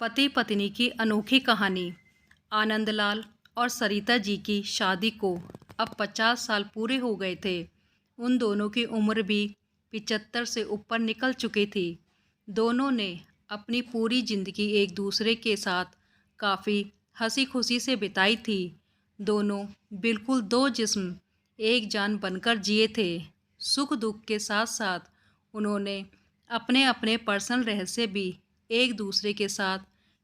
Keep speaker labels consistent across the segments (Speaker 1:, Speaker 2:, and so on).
Speaker 1: पति पत्नी की अनोखी कहानी। आनंदलाल और सरिता जी की शादी को अब 50 साल पूरे हो गए थे। उन दोनों की उम्र भी 75 से ऊपर निकल चुकी थी। दोनों ने अपनी पूरी जिंदगी एक दूसरे के साथ काफ़ी हंसी खुशी से बिताई थी। दोनों बिल्कुल दो जिस्म एक जान बनकर जिए थे। सुख दुख के साथ साथ उन्होंने अपने अपने पर्सनल रहस्य भी एक दूसरे के साथ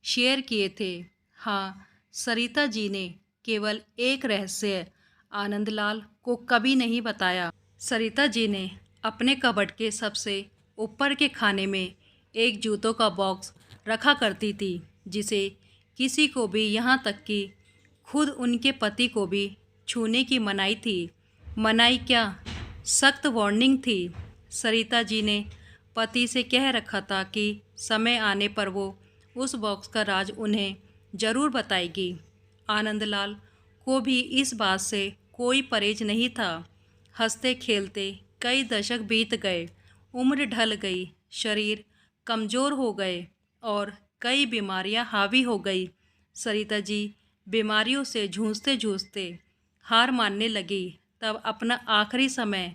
Speaker 1: शेयर किए थे। हाँ, सरिता जी ने केवल एक रहस्य आनंदलाल को कभी नहीं बताया। सरिता जी ने अपने कबर्ड के सबसे ऊपर के खाने में एक जूतों का बॉक्स रखा करती थी, जिसे किसी को भी, यहाँ तक कि खुद उनके पति को भी छूने की मनाही थी। मनाही क्या, सख्त वार्निंग थी। सरिता जी ने पति से कह रखा था कि समय आने पर वो उस बॉक्स का राज उन्हें ज़रूर बताएगी। आनंदलाल को भी इस बात से कोई परहेज नहीं था। हंसते खेलते कई दशक बीत गए, उम्र ढल गई, शरीर कमज़ोर हो गए और कई बीमारियां हावी हो गई। सरिता जी बीमारियों से जूझते जूझते हार मानने लगी। तब अपना आखिरी समय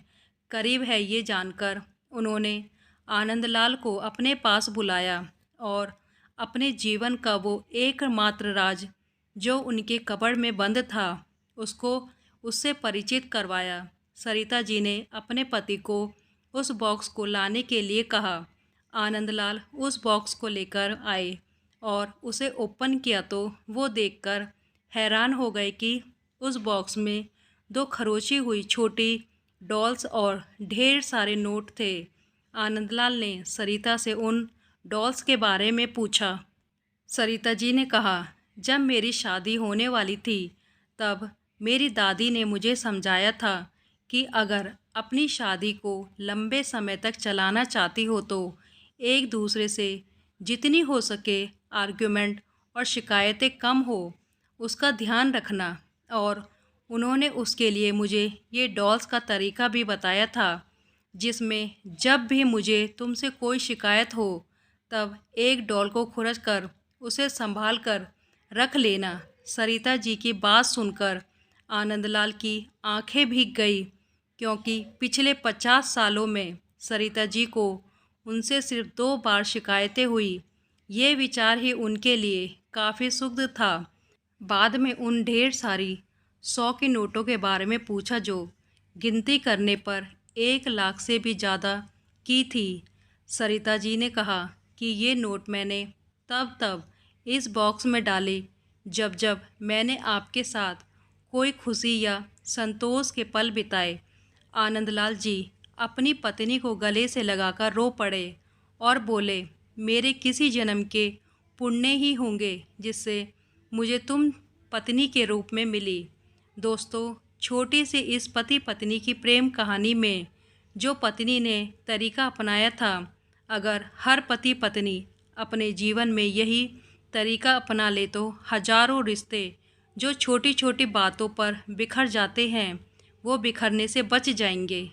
Speaker 1: करीब है ये जानकर उन्होंने आनंदलाल को अपने पास बुलाया और अपने जीवन का वो एकमात्र राज जो उनके कब्र में बंद था उसको उससे परिचित करवाया। सरिता जी ने अपने पति को उस बॉक्स को लाने के लिए कहा। आनंदलाल उस बॉक्स को लेकर आए और उसे ओपन किया तो वो देखकर हैरान हो गए कि उस बॉक्स में दो खरोची हुई छोटी डॉल्स और ढेर सारे नोट थे। आनंदलाल ने सरिता से उन डॉल्स के बारे में पूछा। सरिता जी ने कहा, जब मेरी शादी होने वाली थी तब मेरी दादी ने मुझे समझाया था कि अगर अपनी शादी को लंबे समय तक चलाना चाहती हो तो एक दूसरे से जितनी हो सके आर्ग्यूमेंट और शिकायतें कम हो उसका ध्यान रखना। और उन्होंने उसके लिए मुझे ये डॉल्स का तरीका भी बताया था, जिसमें जब भी मुझे तुमसे कोई शिकायत हो तब एक डॉल को खुरच कर उसे संभाल कर रख लेना। सरिता जी की बात सुनकर आनंदलाल की आंखें भीग गई, क्योंकि पिछले 50 सालों में सरिता जी को उनसे सिर्फ 2 बार शिकायतें हुई। ये विचार ही उनके लिए काफ़ी सुखद था। बाद में उन ढेर सारी 100 के नोटों के बारे में पूछा जो गिनती करने पर 1 लाख से भी ज़्यादा की थी। सरिता जी ने कहा कि ये नोट मैंने तब इस बॉक्स में डाले जब जब मैंने आपके साथ कोई खुशी या संतोष के पल बिताए। आनंदलाल जी अपनी पत्नी को गले से लगाकर रो पड़े और बोले, मेरे किसी जन्म के पुण्य ही होंगे जिससे मुझे तुम पत्नी के रूप में मिली। दोस्तों, छोटी सी इस पति पत्नी की प्रेम कहानी में जो पत्नी ने तरीका अपनाया था, अगर हर पति पत्नी अपने जीवन में यही तरीका अपना ले तो हजारों रिश्ते जो छोटी छोटी बातों पर बिखर जाते हैं वो बिखरने से बच जाएंगे।